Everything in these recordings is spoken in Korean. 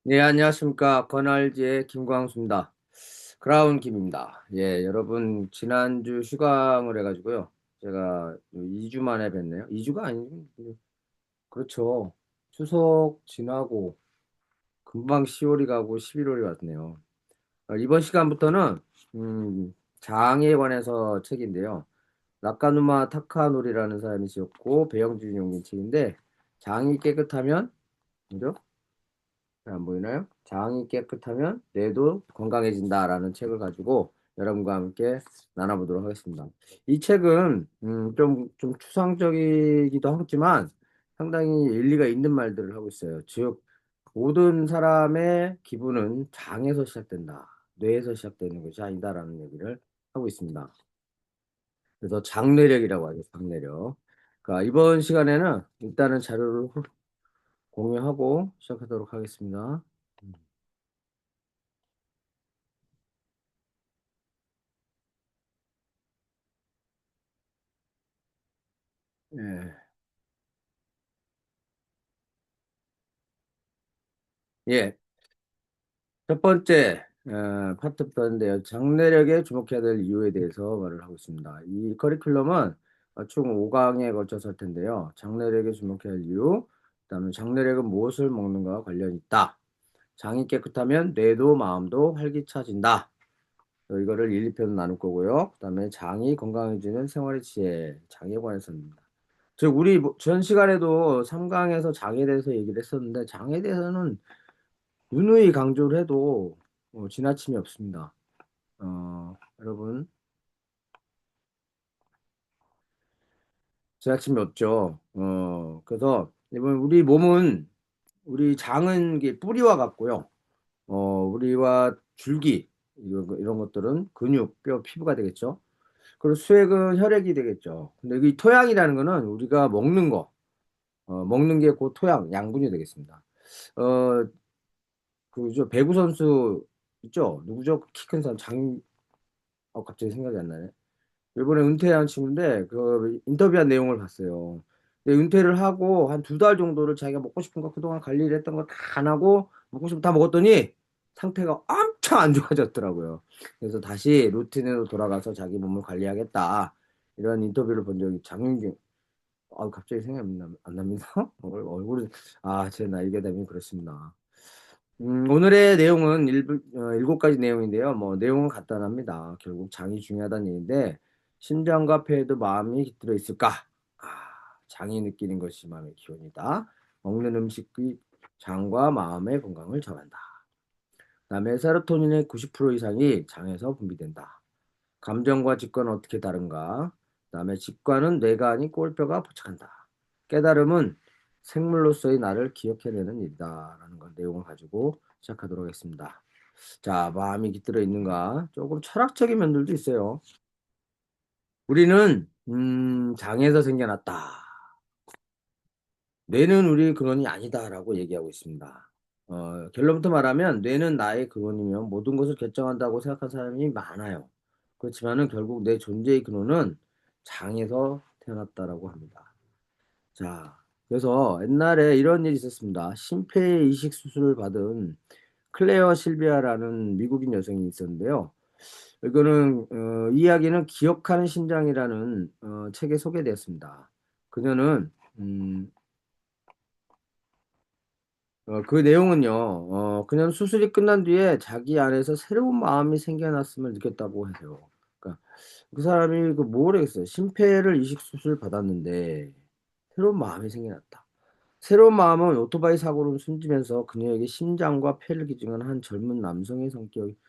네, 안녕하십니까. 권알지의 김광수입니다. 크라운 김입니다. 예, 여러분, 지난주 휴강을 해가지고요. 제가 2주 만에 뵀네요. 2주가 아니고, 그렇죠. 추석 지나고, 금방 10월이 가고 11월이 왔네요. 이번 시간부터는, 장에 관해서 책인데요. 나카누마 타카노리라는 사람이 지었고, 배영준 용긴 책인데, 장이 깨끗하면, 그죠? 안 보이나요? 장이 깨끗하면 뇌도 건강해진다라는 책을 가지고 여러분과 함께 나눠보도록 하겠습니다. 이 책은 좀 추상적이기도 하지만 상당히 일리가 있는 말들을 하고 있어요. 즉, 모든 사람의 기분은 장에서 시작된다. 뇌에서 시작되는 것이 아니다라는 얘기를 하고 있습니다. 그래서 장뇌력이라고 하죠. 장뇌력. 그러니까 이번 시간에는 일단은 자료를 공유하고 시작하도록 하겠습니다. 예. 예, 첫 번째 파트인데요. 장래력에 주목해야 될 이유에 대해서 말을 하고 있습니다. 이 커리큘럼은 총 5강에 걸쳐서 할 텐데요. 장래력에 주목해야 할 이유, 그다음에 장래력은 무엇을 먹는가와 관련이 있다. 장이 깨끗하면 뇌도 마음도 활기차진다. 이거를 1, 2편 나눌 거고요. 그다음에 장이 건강해지는 생활의 지혜, 장에 관해서입니다. 즉 우리 전 시간에도 3강에서 장에 대해서 얘기를 했었는데 장에 대해서는 누누이 강조를 해도 지나침이 없습니다. 여러분, 지나침이 없죠. 그래서 우리 몸은 우리 장은 이게 뿌리와 같고요. 우리와 줄기 이런 것들은 근육, 뼈, 피부가 되겠죠. 그리고 수액은 혈액이 되겠죠. 근데 이 토양이라는 거는 우리가 먹는 거, 먹는 게 그 토양, 양분이 되겠습니다. 어, 그죠. 배구 선수 있죠? 누구죠? 키 큰 사람 갑자기 생각이 안 나네. 일본에 은퇴한 친구인데 그 인터뷰한 내용을 봤어요. 근데 은퇴를 하고 한 2달 정도를 자기가 먹고 싶은 거 그동안 관리를 했던 거 다 안 하고 먹고 싶은 거 다 먹었더니 상태가 엄청 안 좋아졌더라고요. 그래서 다시 루틴으로 돌아가서 자기 몸을 관리하겠다. 이런 인터뷰를 본 적이 장윤경. 갑자기 생각이 안 납니다. 얼굴이 제 나이가 되면 그렇습니다. 오늘의 내용은 7가지 내용인데요. 뭐, 내용은 간단합니다. 결국 장이 중요하다는 얘기인데, 심장과 폐에도 마음이 깃들어 있을까? 아, 장이 느끼는 것이 마음의 기원이다. 먹는 음식이 장과 마음의 건강을 정한다. 그다음에 세로토닌의 90% 이상이 장에서 분비된다. 감정과 직관은 어떻게 다른가? 그다음에 직관은 뇌가 아닌 꼴뼈가 포착한다. 깨달음은 생물로서의 나를 기억해내는 일이다. 라는 건 내용을 가지고 시작하도록 하겠습니다. 자, 마음이 깃들어 있는가? 조금 철학적인 면들도 있어요. 우리는 장에서 생겨났다. 뇌는 우리 근원이 아니다라고 얘기하고 있습니다. 결론부터 말하면 뇌는 나의 근원이며 모든 것을 결정한다고 생각한 사람이 많아요. 그렇지만은 결국 내 존재의 근원은 장에서 태어났다라고 합니다. 자, 그래서 옛날에 이런 일이 있었습니다. 심폐 이식 수술을 받은 클레어 실비아라는 미국인 여성이 있었는데요. 이 이야기는 기억하는 심장이라는 책에 소개되었습니다. 그녀는 그 내용은요, 그냥 수술이 끝난 뒤에 자기 안에서 새로운 마음이 생겨났음을 느꼈다고 해요. 그러니까 그 사람이 뭘 했어요? 심폐를 이식 수술 받았는데 새로운 마음이 생겨났다. 새로운 마음은 오토바이 사고로 숨지면서 그녀에게 심장과 폐를 기증한 한 젊은 남성의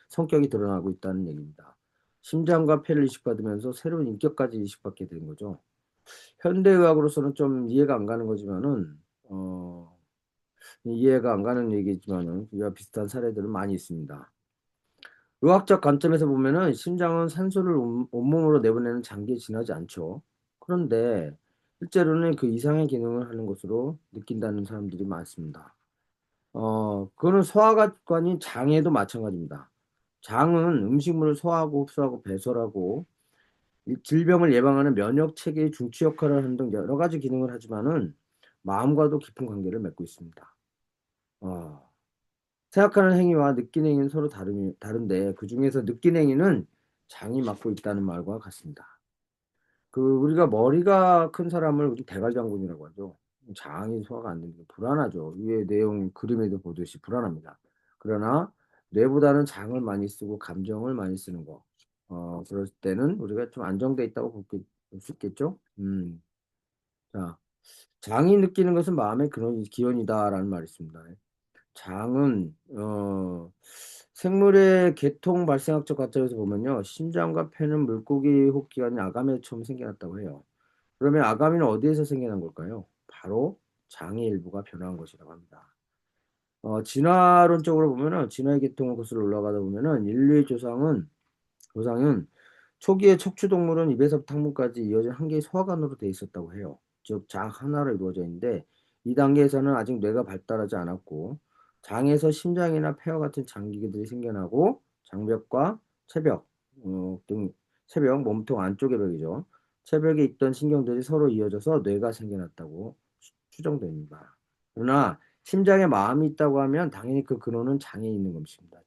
성격이 드러나고 있다는 얘기입니다. 심장과 폐를 이식받으면서 새로운 인격까지 이식받게 된 거죠. 현대의학으로서는 좀 이해가 안 가는 거지만은, 이해가 안 가는 얘기지만은 이와 비슷한 사례들은 많이 있습니다. 의학적 관점에서 보면은 심장은 산소를 온몸으로 내보내는 장기에 지나지 않죠. 그런데 실제로는 그 이상의 기능을 하는 것으로 느낀다는 사람들이 많습니다. 그거는 소화관인 장에도 마찬가지입니다. 장은 음식물을 소화하고 흡수하고 배설하고 이 질병을 예방하는 면역 체계의 중추 역할을 하는 등 여러 가지 기능을 하지만은 마음과도 깊은 관계를 맺고 있습니다. 어, 생각하는 행위와 느끼는 행위는 서로 다른데 그 중에서 느끼는 행위는 장이 맡고 있다는 말과 같습니다. 그 우리가 머리가 큰 사람을 우리 대갈장군이라고 하죠. 장이 소화가 안 되는 게 불안하죠. 위에 내용 그림에도 보듯이 불안합니다. 그러나 뇌보다는 장을 많이 쓰고 감정을 많이 쓰는 거. 그럴 때는 우리가 좀 안정돼 있다고 볼 수 있겠죠. 자, 장이 느끼는 것은 마음의 그런 기원이다라는 말이 있습니다. 장은 생물의 계통 발생학적 관점에서 보면요, 심장과 폐는 물고기 호흡기관인 아가미에 처음 생겨났다고 해요. 그러면 아가미는 어디에서 생겨난 걸까요? 바로 장의 일부가 변화한 것이라고 합니다. 진화론적으로 보면은 진화의 계통을 거슬러 올라가다 보면은 인류의 조상은 초기에 척추동물은 입에서부터 항문까지 이어진 한 개의 소화관으로 돼 있었다고 해요. 즉, 장 하나로 이루어져 있는데 이 단계에서는 아직 뇌가 발달하지 않았고 장에서 심장이나 폐와 같은 장기들이 생겨나고 장벽과 체벽 등 체벽, 몸통 안쪽의 벽이죠. 체벽에 있던 신경들이 서로 이어져서 뇌가 생겨났다고 추정됩니다. 그러나 심장에 마음이 있다고 하면 당연히 그 근원은 장에 있는 것입니다.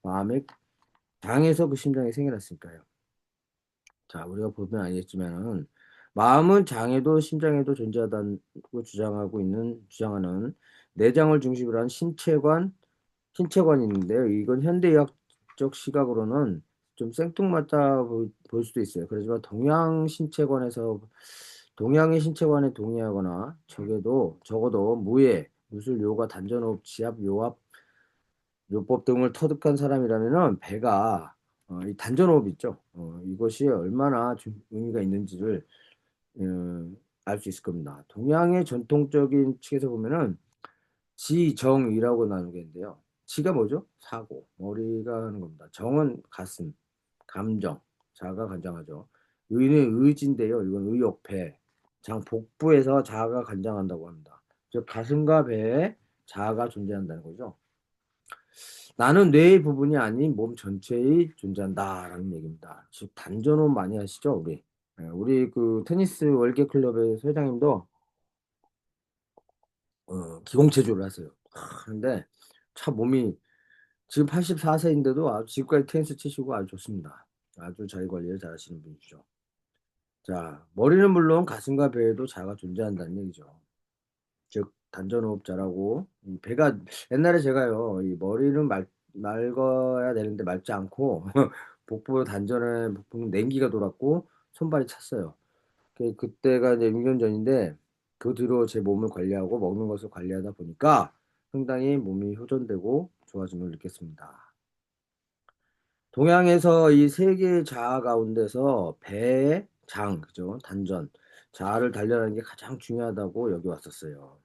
마음에 장에서 그 심장이 생겨났으니까요. 자, 우리가 보면 알겠지만은 마음은 장에도 심장에도 존재하다고 주장하는 내장을 중심으로 한 신체관이 있는데요. 이건 현대의학적 시각으로는 좀 생뚱맞다 볼 수도 있어요. 그렇지만 동양의 신체관에 동의하거나 적어도 무술, 요가, 단전호흡, 지압, 요법 등을 터득한 사람이라면은 배가 이 단전호흡 있죠. 이것이 얼마나 의미가 있는지를 알 수 있을 겁니다. 동양의 전통적인 측에서 보면은 지정이라고 나누겠는데요. 지가 뭐죠? 사고, 머리가 하는 겁니다. 정은 가슴, 감정, 자아가 관장하죠. 의는 의지인데요. 이건 의욕, 배, 장 복부에서 자아가 관장한다고 합니다. 즉 가슴과 배에 자아가 존재한다는 거죠. 나는 뇌의 부분이 아닌 몸 전체에 존재한다라는 얘기입니다. 즉 단전호흡 많이 하시죠, 우리. 우리 그 테니스 월계 클럽의 회장님도 기공체조를 하세요. 근데 참 몸이 지금 84세인데도 아주 지금까지 테니스 치시고 아주 좋습니다. 아주 자기 관리를 잘하시는 분이죠. 자, 머리는 물론 가슴과 배에도 자아가 존재한다는 얘기죠. 즉 단전호흡자라고 이 배가 옛날에 제가요 이 머리는 맑아야 되는데 맑지 않고 복부는 냉기가 돌았고 손발이 찼어요. 그때가 이제 6년 전인데 그 뒤로 제 몸을 관리하고 먹는 것을 관리하다 보니까 상당히 몸이 효전되고 좋아짐을 느꼈습니다. 동양에서 이 세 개의 자아 가운데서 배의 장, 그죠? 단전, 자아를 단련하는 게 가장 중요하다고 여기 왔었어요.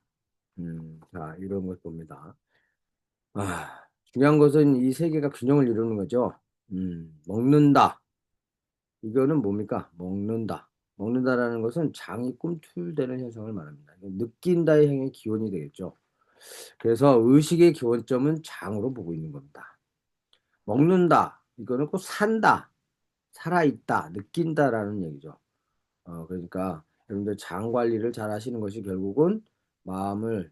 자, 이런 걸 봅니다. 중요한 것은 이 세 개가 균형을 이루는 거죠. 먹는다. 이거는 뭡니까? 먹는다. 먹는다라는 것은 장이 꿈틀대는 현상을 말합니다. 느낀다의 행의 기원이 되겠죠. 그래서 의식의 기원점은 장으로 보고 있는 겁니다. 먹는다. 이거는 꼭 산다. 살아있다. 느낀다라는 얘기죠. 그러니까 여러분들 장 관리를 잘 하시는 것이 결국은 마음을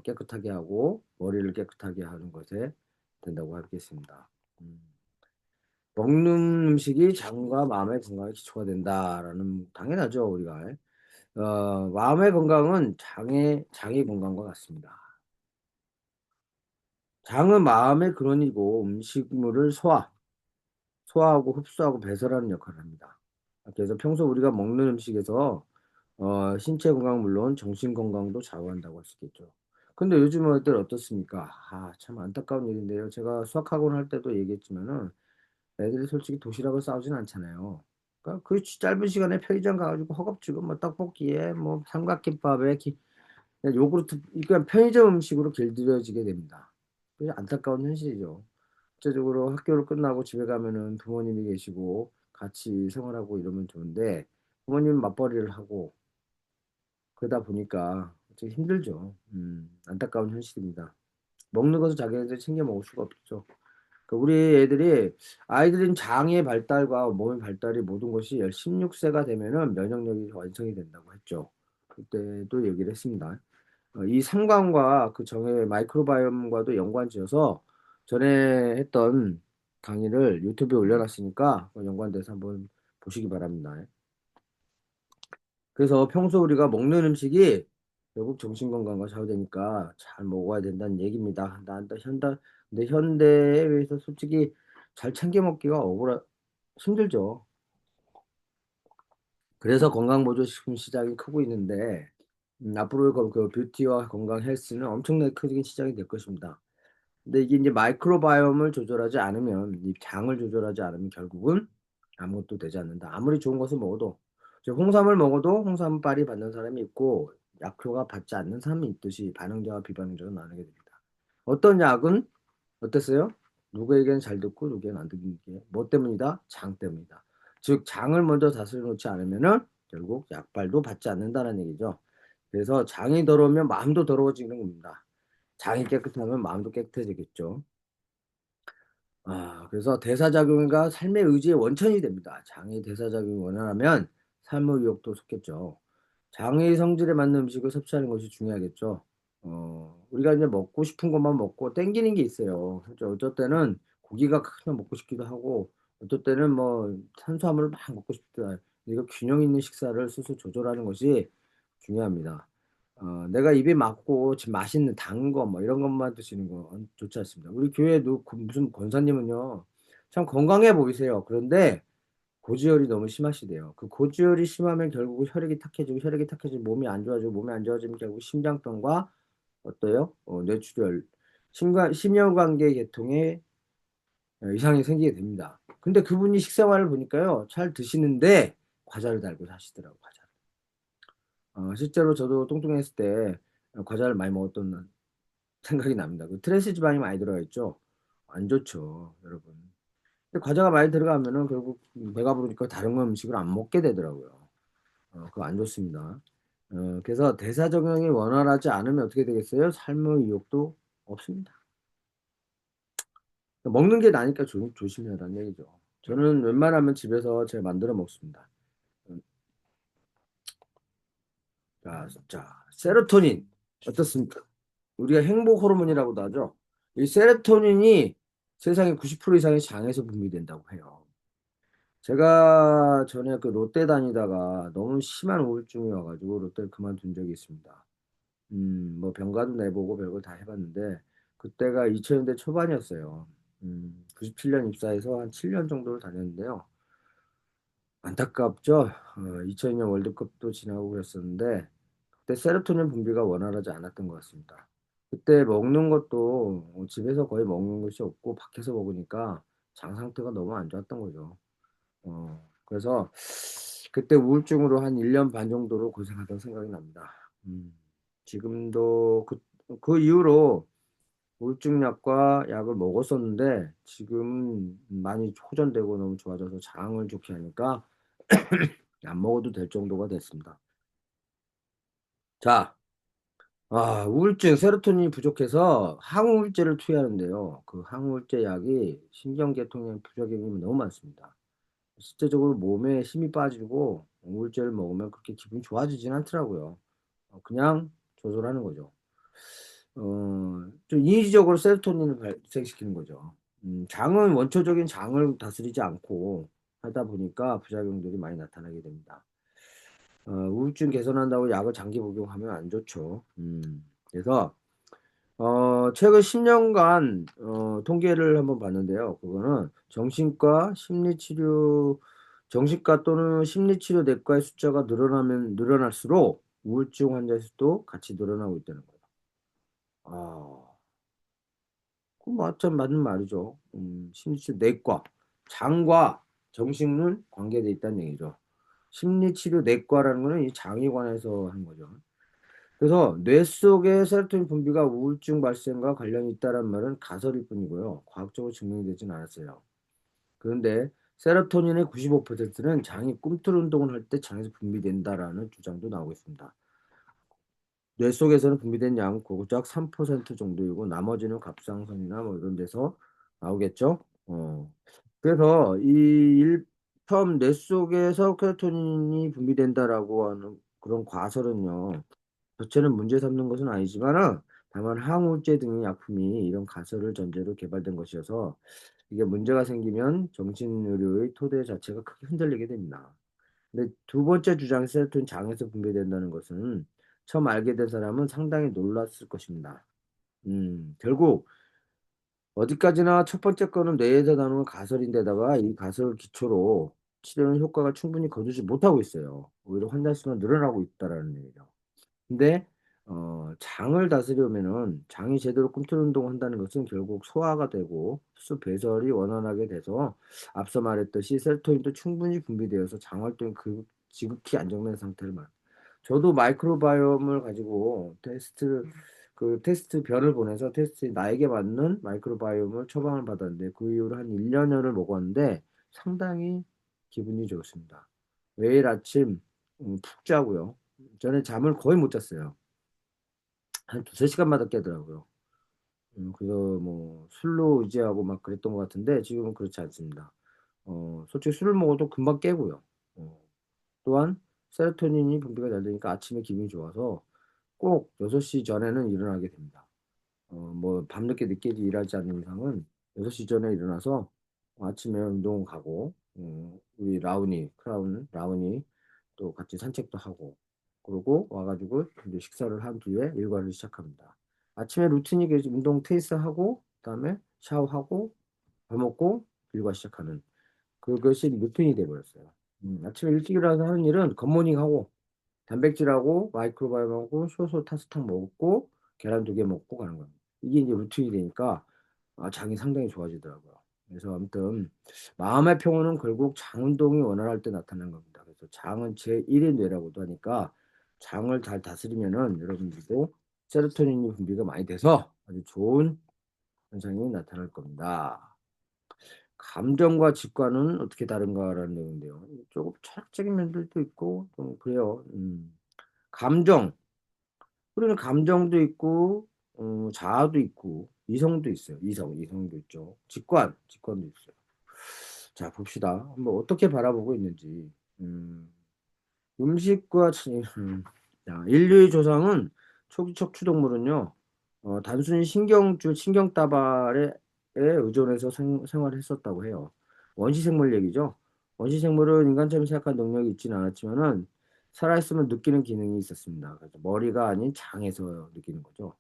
깨끗하게 하고 머리를 깨끗하게 하는 것에 된다고 하겠습니다. 음. 먹는 음식이 장과 마음의 건강에 기초가 된다라는 당연하죠 우리가. 마음의 건강은 장의 건강과 같습니다. 장은 마음의 근원이고 음식물을 소화하고 흡수하고 배설하는 역할을 합니다. 그래서 평소 우리가 먹는 음식에서 신체 건강 물론 정신 건강도 좌우한다고 할 수 있겠죠. 근데 요즘 애들 어떻습니까? 참 안타까운 일인데요. 제가 수학학원 할 때도 얘기했지만은 애들이 솔직히 도시락을 싸우진 않잖아요. 그러니까 그 짧은 시간에 편의점 가가지고 허겁지겁 뭐 떡볶이에 뭐 삼각김밥에 그냥 요구르트 그러니까 편의점 음식으로 길들여지게 됩니다. 그게 안타까운 현실이죠. 구체적으로 학교를 끝나고 집에 가면은 부모님이 계시고 같이 생활하고 이러면 좋은데 부모님 맞벌이를 하고 그러다 보니까 좀 힘들죠. 안타까운 현실입니다. 먹는 것을 자기네들 챙겨 먹을 수가 없죠. 우리 아이들은 장의 발달과 몸의 발달이 모든 것이 16세가 되면은 면역력이 완성이 된다고 했죠. 그때도 얘기를 했습니다. 이 삼관과 그 정의 마이크로바이옴과도 연관지어서 전에 했던 강의를 유튜브에 올려놨으니까 연관돼서 한번 보시기 바랍니다. 그래서 평소 우리가 먹는 음식이 결국 정신건강과 좌우되니까 잘 먹어야 된다는 얘기입니다. 근데 현대에 비해서 솔직히 잘 챙겨 먹기가 힘들죠. 그래서 건강보조식품 시장이 크고 있는데 앞으로 그 뷰티와 건강 헬스는 엄청나게 큰 시장이 될 것입니다. 근데 이게 이제 마이크로바이옴을 조절하지 않으면, 이 장을 조절하지 않으면 결국은 아무것도 되지 않는다. 아무리 좋은 것을 먹어도, 홍삼을 먹어도 홍삼빨이 받는 사람이 있고, 약효가 받지 않는 사람이 있듯이 반응자와 비반응자가 나누게 됩니다. 어떤 약은 어땠어요? 누구에게는 잘 듣고 누구에게는 안 듣는 게 뭐 때문이다? 장 때문이다. 즉, 장을 먼저 다스려 놓지 않으면은 결국 약발도 받지 않는다는 얘기죠. 그래서 장이 더러우면 마음도 더러워지는 겁니다. 장이 깨끗하면 마음도 깨끗해지겠죠. 그래서 대사작용과 삶의 의지의 원천이 됩니다. 장의 대사작용이 원활하면 삶의 의욕도 솟겠죠. 장의 성질에 맞는 음식을 섭취하는 것이 중요하겠죠. 우리가 이제 먹고 싶은 것만 먹고 땡기는 게 있어요. 그렇죠? 어쩔 때는 고기가 그냥 먹고 싶기도 하고, 어쩔 때는 뭐 탄수화물을 막 먹고 싶기도 해요. 이거 균형 있는 식사를 스스로 조절하는 것이 중요합니다. 내가 입에 맞고 지금 맛있는 단 거 뭐 이런 것만 드시는 거 좋지 않습니다. 우리 교회도 무슨 권사님은요, 참 건강해 보이세요. 그런데 고지혈이 너무 심하시대요. 그 고지혈이 심하면 결국 혈액이 탁해지고 몸이 안 좋아지고, 몸이 안 좋아지면 결국 심장병과 어때요? 뇌출혈, 심혈관계 계통에 이상이 생기게 됩니다. 근데 그분이 식생활을 보니까요, 잘 드시는데 과자를 달고 사시더라고, 과자. 실제로 저도 뚱뚱했을 때 과자를 많이 먹었던 생각이 납니다. 그 트랜스 지방이 많이 들어가 있죠. 안 좋죠, 여러분. 근데 과자가 많이 들어가면은 결국 배가 부르니까 다른 음식을 안 먹게 되더라고요. 그거 안 좋습니다. 그래서 대사 적응이 원활하지 않으면 어떻게 되겠어요? 삶의 의욕도 없습니다. 먹는 게 나니까 조심해라는 얘기죠. 저는 웬만하면 집에서 제가 만들어 먹습니다. 음, 자, 세로토닌 어떻습니까? 우리가 행복 호르몬이라고도 하죠. 이 세로토닌이 세상의 90% 이상의 장에서 분비된다고 해요. 제가 전에 그 롯데 다니다가 너무 심한 우울증이 와가지고 롯데를 그만둔 적이 있습니다. 뭐 병가도 내보고 별걸 다 해봤는데 그때가 2000년대 초반이었어요. 97년 입사해서 한 7년 정도를 다녔는데요. 안타깝죠. 2002년 월드컵도 지나고 그랬었는데 그때 세로토닌 분비가 원활하지 않았던 것 같습니다. 그때 먹는 것도 집에서 거의 먹는 것이 없고 밖에서 먹으니까 장 상태가 너무 안 좋았던 거죠. 그래서 그때 우울증으로 한 1년 반 정도로 고생하던 생각이 납니다. 지금도 그 이후로 우울증 약과 약을 먹었었는데 지금 많이 호전되고 너무 좋아져서 장을 좋게 하니까 안 먹어도 될 정도가 됐습니다. 자, 우울증, 세로토닌이 부족해서 항우울제를 투여하는데요. 그 항우울제 약이 신경계통에 부작용이 너무 많습니다. 실제적으로 몸에 힘이 빠지고 우울제를 먹으면 그렇게 기분이 좋아지진 않더라고요. 그냥 조절하는 거죠. 좀 인위적으로 세로토닌을 발생시키는 거죠. 장은 원초적인 장을 다스리지 않고 하다 보니까 부작용들이 많이 나타나게 됩니다. 우울증 개선한다고 약을 장기 복용하면 안 좋죠. 그래서 최근 10년간 통계를 한번 봤는데요. 그거는 정신과 또는 심리치료 내과의 숫자가 늘어날수록 우울증 환자 수도 같이 늘어나고 있다는 거예요. 아, 그 맞죠, 맞는 말이죠. 심리치료 내과, 장과 정신은 관계돼 있다는 얘기죠. 심리치료 내과라는 거는 이 장에 관해서 하는 거죠. 그래서 뇌 속의 세로토닌 분비가 우울증 발생과 관련이 있다는 말은 가설일 뿐이고요. 과학적으로 증명되진 않았어요. 그런데 세로토닌의 95%는 장이 꿈틀 운동을 할 때 장에서 분비된다라는 주장도 나오고 있습니다. 뇌 속에서는 분비된 양은 고작 3% 정도이고 나머지는 갑상선이나 뭐 이런 데서 나오겠죠. 그래서 처음 뇌 속에서 세로토닌이 분비된다라고 하는 그런 과설은요. 자체는 문제 삼는 것은 아니지만은 다만 항우울제 등의 약품이 이런 가설을 전제로 개발된 것이어서 이게 문제가 생기면 정신의료의 토대 자체가 크게 흔들리게 됩니다. 근데 두 번째 주장 세로토닌 장에서 분비된다는 것은 처음 알게 된 사람은 상당히 놀랐을 것입니다. 결국 어디까지나 첫 번째 거는 뇌에서 나오는 가설인데다가 이 가설을 기초로 치료는 효과가 충분히 거두지 못하고 있어요. 오히려 환자 수가 늘어나고 있다라는 얘기죠. 근데 장을 다스려면은 장이 제대로 꿈틀 운동을 한다는 것은 결국 소화가 되고 흡수 배설이 원활하게 돼서 앞서 말했듯이 세로토닌도 충분히 분비되어서 장 활동이 지극히 안정된 상태를 말. 저도 마이크로바이옴을 가지고 테스트 변을 보내서 테스트 나에게 맞는 마이크로바이옴을 처방을 받았는데 그 이후로 한 1년여를 먹었는데 상당히 기분이 좋습니다. 매일 아침 푹 자고요. 전에 잠을 거의 못 잤어요. 한 두세 시간마다 깨더라고요. 그래서 뭐 술로 의지하고 막 그랬던 것 같은데 지금은 그렇지 않습니다. 솔직히 술을 먹어도 금방 깨고요. 어, 또한 세로토닌이 분비가 잘 되니까 아침에 기분이 좋아서 꼭 6시 전에는 일어나게 됩니다. 뭐 밤늦게 늦게 일하지 않는 이상은 6시 전에 일어나서 아침에 운동 가고 우리 라운이 또 같이 산책도 하고 그러고 와가지고 이제 식사를 한 뒤에 일과를 시작합니다. 아침에 루틴이 운동 테이스하고 그다음에 샤워하고 밥 먹고 일과 시작하는 그것이 루틴이 돼버렸어요. 아침에 일찍 일어나서 하는 일은 굿모닝하고 단백질하고 마이크로바이옴하고 소소 타스탕 먹고 계란 2개 먹고 가는 겁니다. 이게 이제 루틴이 되니까 장이 상당히 좋아지더라고요. 그래서 아무튼 마음의 평온은 결국 장 운동이 원활할 때 나타나는 겁니다. 그래서 장은 제1의 뇌라고도 하니까 장을 잘 다스리면은 여러분들도 세로토닌이 분비가 많이 돼서 아주 좋은 현상이 나타날 겁니다. 감정과 직관은 어떻게 다른가라는 내용인데요. 조금 철학적인 면들도 있고 좀 그래요. 감정. 우리는 감정도 있고 자아도 있고 이성도 있어요. 이성도 있죠. 직관도 있어요. 자, 봅시다. 한번 어떻게 바라보고 있는지. 음, 음식과 자, 인류의 조상은 초기 척추동물은요. 단순히 신경다발에 의존해서 생활했었다고 해요. 원시생물 얘기죠. 원시생물은 인간처럼 생각할 능력이 있지는 않았지만은 살아있으면 느끼는 기능이 있었습니다. 그래서 머리가 아닌 장에서 느끼는 거죠.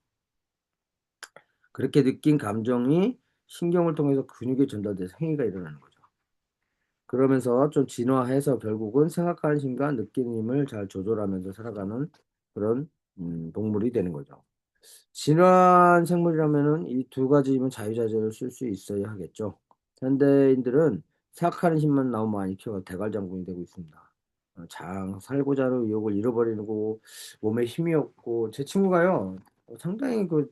그렇게 느낀 감정이 신경을 통해서 근육에 전달돼서 행위가 일어나는 거죠. 그러면서 좀 진화해서 결국은 생각하는 힘과 느끼는 힘을 잘 조절하면서 살아가는 그런 동물이 되는 거죠. 진화한 생물이라면은 이 두 가지 힘은 자유자재로 쓸 수 있어야 하겠죠. 현대인들은 생각하는 힘만 나오면 많이 키워가 대갈장군이 되고 있습니다. 살고자 하는 의욕을 잃어버리고 몸에 힘이 없고 제 친구가요 상당히 그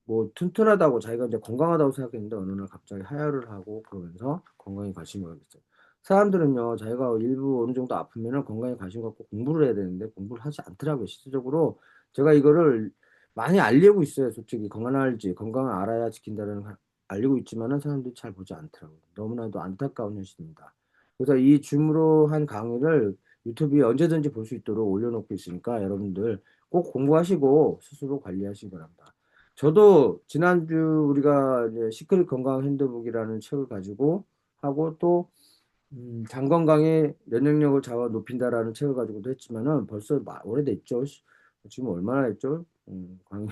뭐 튼튼하다고 자기가 이제 건강하다고 생각했는데 어느 날 갑자기 하혈을 하고 그러면서 건강에 관심을 갖게 됐어요. 사람들은요, 자기가 일부 어느 정도 아프면은 건강에 관심 갖고 공부를 해야 되는데 공부를 하지 않더라고요. 실질적으로 제가 이거를 많이 알리고 있어요. 솔직히 건강을 알아야 지킨다는 알리고 있지만은 사람들이 잘 보지 않더라고요. 너무나도 안타까운 현실입니다. 그래서 이 줌으로 한 강의를 유튜브에 언제든지 볼 수 있도록 올려놓고 있으니까 여러분들 꼭 공부하시고 스스로 관리하시기 바랍니다. 저도 지난주 우리가 이제 시크릿 건강 핸드북이라는 책을 가지고 하고 또 장 건강의 면역력을 잡아 높인다라는 책을 가지고도 했지만은 벌써 오래됐죠. 지금 얼마나 했죠? 강의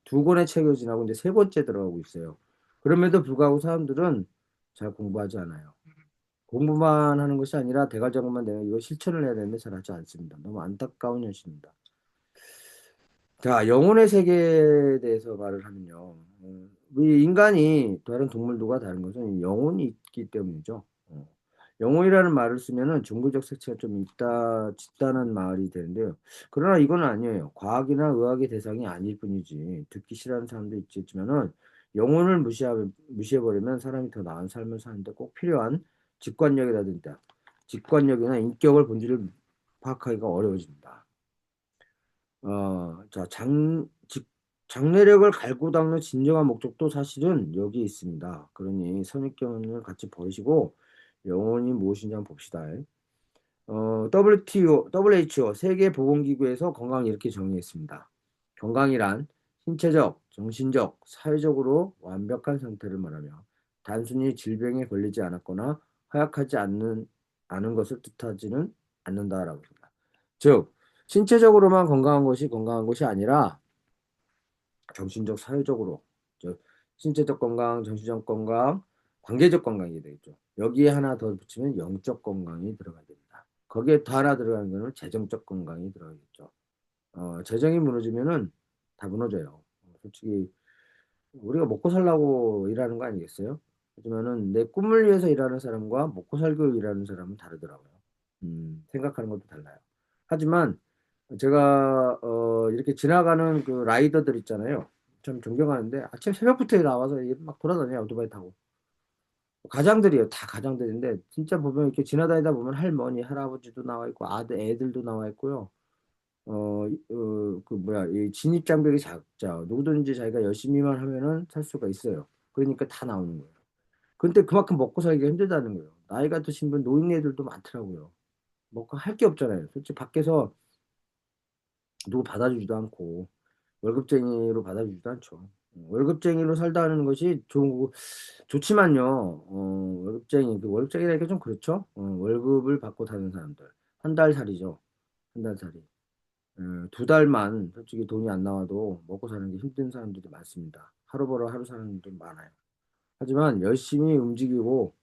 두 권의 책이 지나고 이제 세 번째 들어가고 있어요. 그럼에도 불구하고 사람들은 잘 공부하지 않아요. 공부만 하는 것이 아니라 대갈장만 내가 이거 실천을 해야 되는데 잘 하지 않습니다. 너무 안타까운 현실입니다. 자, 영혼의 세계에 대해서 말을 하면요. 우리 인간이 다른 동물들과 다른 것은 영혼이 있기 때문이죠. 영혼이라는 말을 쓰면은 종교적 색채가 좀 짙다는 말이 되는데요. 그러나 이건 아니에요. 과학이나 의학의 대상이 아닐 뿐이지. 듣기 싫어하는 사람도 있겠지만은 영혼을 무시해버리면 사람이 더 나은 삶을 사는데 꼭 필요한 직관력이라든지 직관력이나 인격을 본질을 파악하기가 어려워집니다. 자, 장래력을 갈고 닦는 진정한 목적도 사실은 여기 있습니다. 그러니 선입견을 같이 버리시고 영혼이 무엇인지 한번 봅시다. WHO 세계보건기구에서 건강을 이렇게 정의했습니다. 건강이란 신체적, 정신적, 사회적으로 완벽한 상태를 말하며 단순히 질병에 걸리지 않았거나 허약하지 않은 것을 뜻하지는 않는다라고 합니다. 즉, 신체적으로만 건강한 것이 아니라 정신적, 사회적으로, 즉 신체적 건강, 정신적 건강, 관계적 건강이 되겠죠. 여기에 하나 더 붙이면 영적 건강이 들어가야 됩니다. 거기에 더 하나 들어가는 거는 재정적 건강이 들어가겠죠. 재정이 무너지면은 다 무너져요. 솔직히 우리가 먹고 살라고 일하는 거 아니겠어요? 하지만은 내 꿈을 위해서 일하는 사람과 먹고 살기 위해 일하는 사람은 다르더라고요. 생각하는 것도 달라요. 하지만 제가 이렇게 지나가는 그 라이더들 있잖아요. 참 존경하는데 아침 새벽부터 나와서 막 돌아다녀요. 오토바이 타고. 가장들이에요. 다 가장들인데 진짜 보면 이렇게 지나다니다 보면 할머니, 할아버지도 나와 있고 아들, 애들도 나와 있고요. 그 뭐야, 이 진입 장벽이 작죠. 누구든지 자기가 열심히만 하면은 살 수가 있어요. 그러니까 다 나오는 거예요. 근데 그만큼 먹고 살기가 힘들다는 거예요. 나이가 드신 분, 노인네들도 많더라고요. 먹고 할 게 없잖아요. 솔직히 밖에서 누구 받아주지도 않고 월급쟁이로 받아주지도 않죠. 월급쟁이로 살다는 것이 좋은 거고 좋지만요. 월급쟁이 그 월급쟁이라니까 좀 그렇죠. 월급을 받고 사는 사람들 한 달 살이죠. 한 달 살이. 두 달만 솔직히 돈이 안 나와도 먹고 사는 게 힘든 사람들도 많습니다. 하루 벌어 하루 사는 분도 많아요. 하지만 열심히 움직이고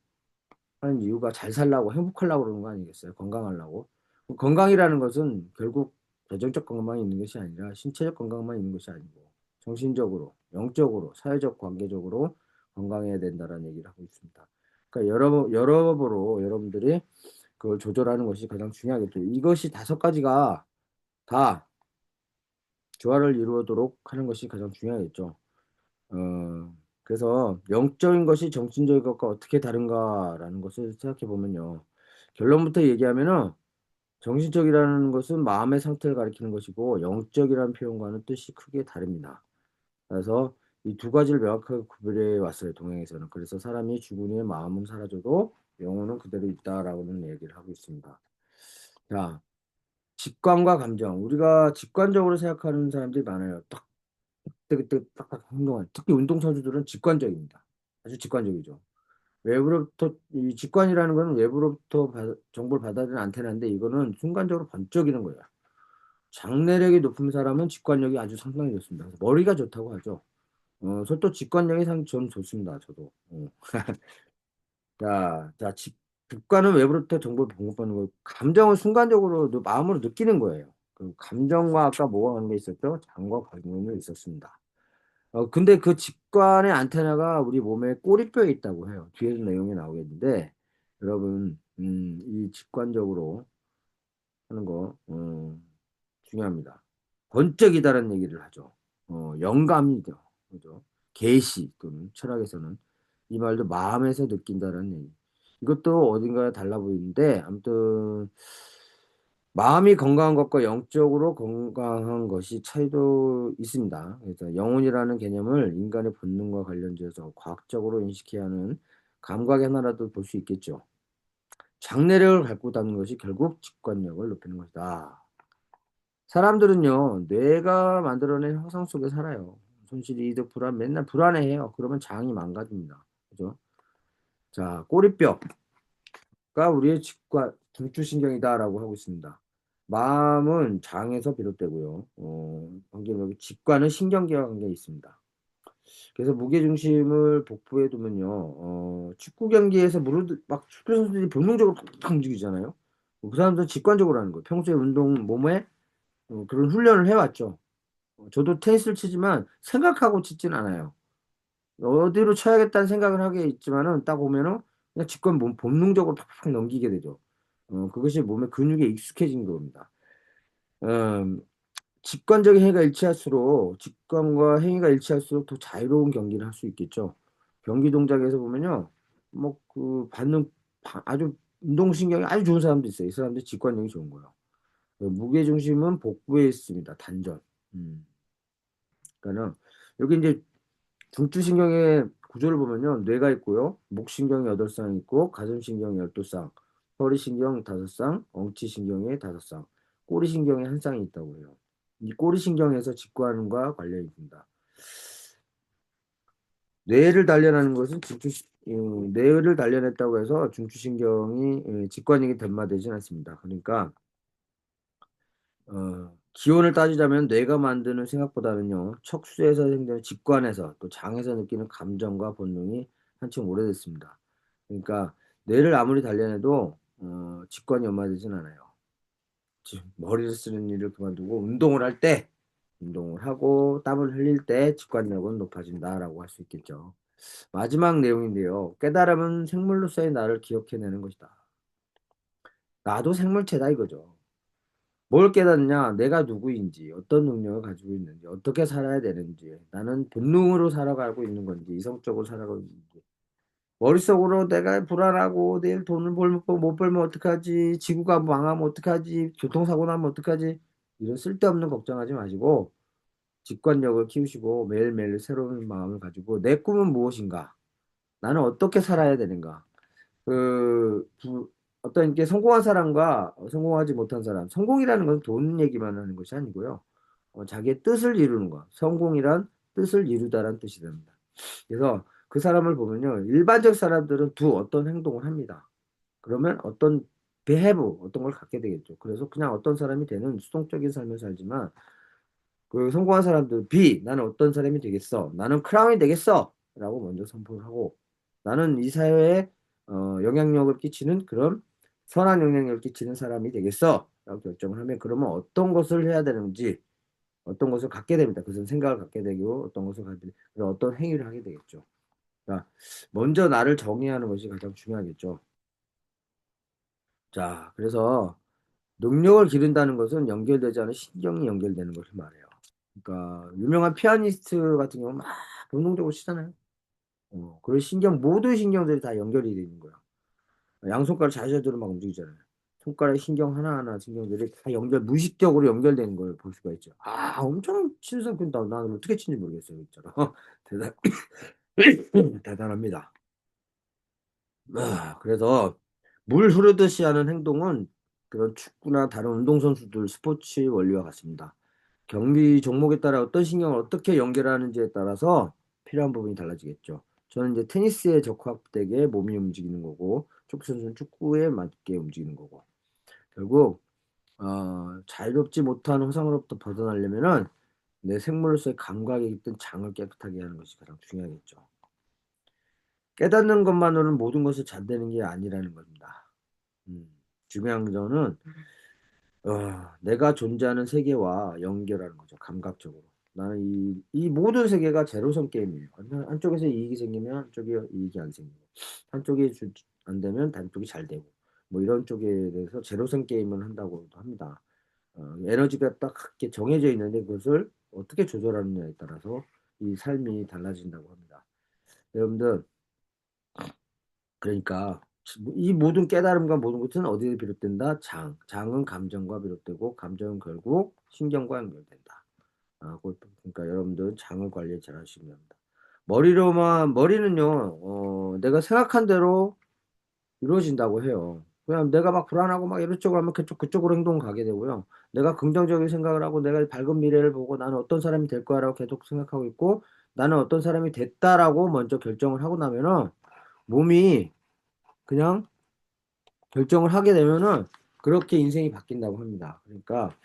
하는 이유가 잘 살라고 행복하려고 그러는 거 아니겠어요? 건강하려고. 건강이라는 것은 결국 재정적 건강만 있는 것이 아니라 신체적 건강만 있는 것이 아니고 정신적으로, 영적으로, 사회적 관계적으로 건강해야 된다라는 얘기를 하고 있습니다. 그러니까 여러모로 여러분들이 그걸 조절하는 것이 가장 중요하겠죠. 이것이 다섯 가지가 다 조화를 이루도록 하는 것이 가장 중요하겠죠. 그래서 영적인 것이 정신적인 것과 어떻게 다른가라는 것을 생각해 보면요. 결론부터 얘기하면은 정신적이라는 것은 마음의 상태를 가리키는 것이고 영적이라는 표현과는 뜻이 크게 다릅니다. 그래서 이 두 가지를 명확하게 구별해 왔어요, 동양에서는. 그래서 사람이 죽은 후에 마음은 사라져도 영혼은 그대로 있다라고는 얘기를 하고 있습니다. 자, 직관과 감정. 우리가 직관적으로 생각하는 사람들이 많아요. 그때 딱딱 행동하는. 특히 운동선수들은 직관적입니다. 아주 직관적이죠. 외부로부터 이 직관이라는 거는 외부로부터 정보를 받아들이는 안테나인데 이거는 순간적으로 번쩍이는 거예요. 장래력이 높은 사람은 직관력이 아주 상당히 좋습니다. 그래서 머리가 좋다고 하죠. 저도 직관력이 저는 좋습니다. 저도. 직관은 외부로부터 정보를 공급하는 거고 감정은 순간적으로 마음으로 느끼는 거예요. 그 감정과 아까 뭐가 관계 있었죠? 장과 관계가 있었습니다. 근데 그 직관의 안테나가 우리 몸에 꼬리뼈에 있다고 해요. 뒤에서 내용이 나오겠는데, 여러분, 이 직관적으로 하는 거, 중요합니다. 번쩍이다라는 얘기를 하죠. 영감이죠. 그죠? 계시 또는 철학에서는 이 말도 마음에서 느낀다라는 얘기. 이것도 어딘가에 달라 보이는데, 아무튼, 마음이 건강한 것과 영적으로 건강한 것이 차이도 있습니다. 그래서 영혼이라는 개념을 인간의 본능과 관련지어서 과학적으로 인식해야 하는 감각의 하나라도 볼 수 있겠죠. 장래력을 갖고 다는 것이 결국 직관력을 높이는 것이다. 사람들은요, 뇌가 만들어낸 허상 속에 살아요. 손실, 이득, 불안, 맨날 불안해해요. 그러면 장이 망가집니다. 그죠? 자, 꼬리뼈. 가 우리의 직관, 중추신경이다라고 하고 있습니다. 마음은 장에서 비롯되고요. 관계력이 직관은 신경계와 관계가 있습니다. 그래서 무게중심을 복부에 두면요. 축구 경기에서 무릎 막 축구 선수들이 본능적으로 팍팍 움직이잖아요. 그 사람들은 직관적으로 하는 거예요. 평소에 운동 몸에 그런 훈련을 해왔죠. 저도 테니스를 치지만 생각하고 치진 않아요. 어디로 쳐야겠다는 생각을 하게 있지만은 딱 오면은 그냥 직관 본능적으로 팍팍 넘기게 되죠. 그것이 몸의 근육에 익숙해진 겁니다. 음, 직관적인 행위가 일치할수록 직관과 행위가 일치할수록 더 자유로운 경기를 할 수 있겠죠. 경기 동작에서 보면요, 뭐 그 받는 아주 운동신경이 아주 좋은 사람도 있어요. 이 사람들 직관력이 좋은 거예요. 무게 중심은 복부에 있습니다. 단전. 음, 그러니까는 여기 이제 중추신경의 구조를 보면요. 뇌가 있고요. 목신경이 8쌍 있고 가슴신경이 12쌍. 허리신경 5쌍, 엉치신경에 5쌍, 꼬리신경에 1쌍이 있다고 해요. 이 꼬리신경에서 직관과 관련이 있습니다. 뇌를 단련하는 것은 뇌를 단련했다고 해서 중추신경이 직관력이 됨마되진 않습니다. 그러니까 기원을 따지자면 뇌가 만드는 생각보다는요, 척수에서 생기는 직관에서 또 장에서 느끼는 감정과 본능이 한층 오래됐습니다. 그러니까 뇌를 아무리 단련해도 직관이 연마되진 않아요. 머리를 쓰는 일을 그만두고 운동을 하고 땀을 흘릴 때 직관력은 높아진다라고 할 수 있겠죠. 마지막 내용인데요. 깨달음은 생물로서의 나를 기억해내는 것이다. 나도 생물체다 이거죠. 뭘 깨닫냐? 내가 누구인지, 어떤 능력을 가지고 있는지, 어떻게 살아야 되는지, 나는 본능으로 살아가고 있는 건지, 이성적으로 살아가고 있는지, 머릿속으로 내가 불안하고 내일 돈을 못 벌면 어떡하지, 지구가 망하면 어떡하지, 교통사고 나면 어떡하지, 이런 쓸데없는 걱정하지 마시고 직관력을 키우시고 매일매일 새로운 마음을 가지고 내 꿈은 무엇인가, 나는 어떻게 살아야 되는가, 그 어떤 게 성공한 사람과 성공하지 못한 사람, 성공이라는 건 돈 얘기만 하는 것이 아니고요. 자기의 뜻을 이루는 것, 성공이란 뜻을 이루다란 뜻이 됩니다. 그래서 그 사람을 보면요, 일반적 사람들은 어떤 행동을 합니다. 그러면 어떤 배해부 어떤 걸 갖게 되겠죠. 그래서 그냥 어떤 사람이 되는 수동적인 삶을 살지만 그 성공한 사람들 나는 어떤 사람이 되겠어, 나는 크라운이 되겠어 라고 먼저 선포를 하고, 나는 이 사회에 영향력을 끼치는 그런 선한 영향력을 끼치는 사람이 되겠어 라고 결정을 하면, 그러면 어떤 것을 해야 되는지 어떤 것을 갖게 됩니다. 그것은 생각을 갖게 되고 어떤 것을 갖게 되고 어떤 행위를 하게 되겠죠. 그러니까 먼저 나를 정의하는 것이 가장 중요하겠죠. 자, 그래서 능력을 기른다는 것은 연결되지 않은 신경이 연결되는 것을 말해요. 그러니까 유명한 피아니스트 같은 경우는 막 본능적으로 치잖아요. 그리고 모든 신경들이 다 연결이 되어 있는 거야. 양손가락 자유자재로 막 움직이잖아요. 손가락 신경 하나하나 신경들이 다 무의식적으로 연결되는 걸 볼 수가 있죠. 엄청 치는 사람, 나는 어떻게 치는지 모르겠어요. 진짜로. 대단, 대단합니다. 그래서 물 흐르듯이 하는 행동은 그런 축구나 다른 운동선수들 스포츠 원리와 같습니다. 경기 종목에 따라 어떤 신경을 어떻게 연결하는지에 따라서 필요한 부분이 달라지겠죠. 저는 이제 테니스에 적합되게 몸이 움직이는 거고, 축구 선수는 축구에 맞게 움직이는 거고. 결국 자유롭지 못한 허상으로부터 벗어나려면은 내 생물로서의 감각에 있던 장을 깨끗하게 하는 것이 가장 중요하겠죠. 깨닫는 것만으로는 모든 것을 잘되는 게 아니라는 겁니다. 중요한 점은 내가 존재하는 세계와 연결하는 거죠. 감각적으로. 나는 이 모든 세계가 제로섬 게임이에요. 한쪽에서 이익이 생기면 한쪽에 이익이 안 생기고, 한쪽이 안 되면 다른 쪽이 잘 되고, 뭐 이런 쪽에 대해서 제로섬 게임을 한다고도 합니다. 에너지가 딱 이렇게 정해져 있는데 그것을 어떻게 조절하느냐에 따라서 이 삶이 달라진다고 합니다. 여러분들, 그러니까 이 모든 깨달음과 모든 것은 어디에 비롯된다? 장은 감정과 비롯되고 감정은 결국 신경과 연결된다. 그러니까 여러분들 장을 관리 잘 하시면 됩니다. 머리는요, 내가 생각한 대로 이루어진다고 해요. 그냥 내가 막 불안하고 막 이쪽으로 하면 그쪽으로 행동 가게 되고요. 내가 긍정적인 생각을 하고 내가 밝은 미래를 보고 나는 어떤 사람이 될 거야라고 계속 생각하고 있고, 나는 어떤 사람이 됐다라고 먼저 결정을 하고 나면은 몸이 그냥 결정을 하게 되면은 그렇게 인생이 바뀐다고 합니다. 그러니까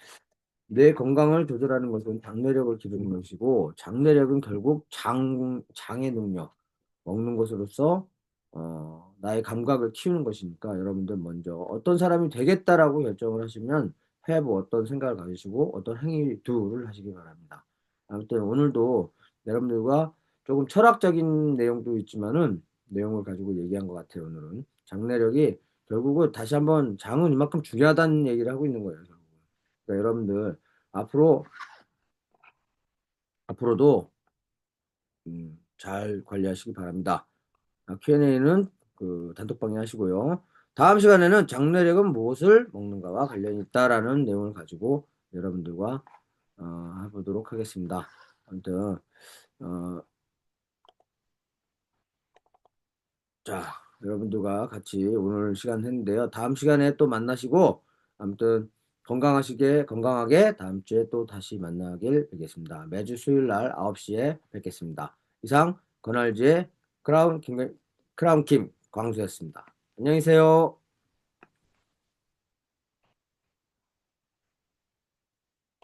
뇌 건강을 조절하는 것은 장내력을 기르는 것이고, 장내력은 결국 장의 능력, 먹는 것으로서 나의 감각을 키우는 것이니까, 여러분들 먼저 어떤 사람이 되겠다라고 결정을 하시면 어떤 생각을 가지시고 어떤 행위들을 하시기 바랍니다. 아무튼 오늘도 여러분들과 조금 철학적인 내용도 있지만은 내용을 가지고 얘기한 것 같아요. 오늘은 장내력이 결국은 다시 한번 장은 이만큼 중요하다는 얘기를 하고 있는 거예요. 그러니까 여러분들 앞으로 앞으로도 잘 관리하시기 바랍니다. Q&A는 그 단톡방에 하시고요. 다음 시간에는 장내력은 무엇을 먹는가와 관련이 있다라는 내용을 가지고 여러분들과 해보도록 하겠습니다. 아무튼 자. 여러분들과 같이 오늘 시간 했는데요. 다음 시간에 또 만나시고 아무튼 건강하게 다음 주에 또 다시 만나길 뵙겠습니다. 매주 수요일 날 9시에 뵙겠습니다. 이상 권알지의 크라운 킴 광수였습니다. 안녕히 계세요.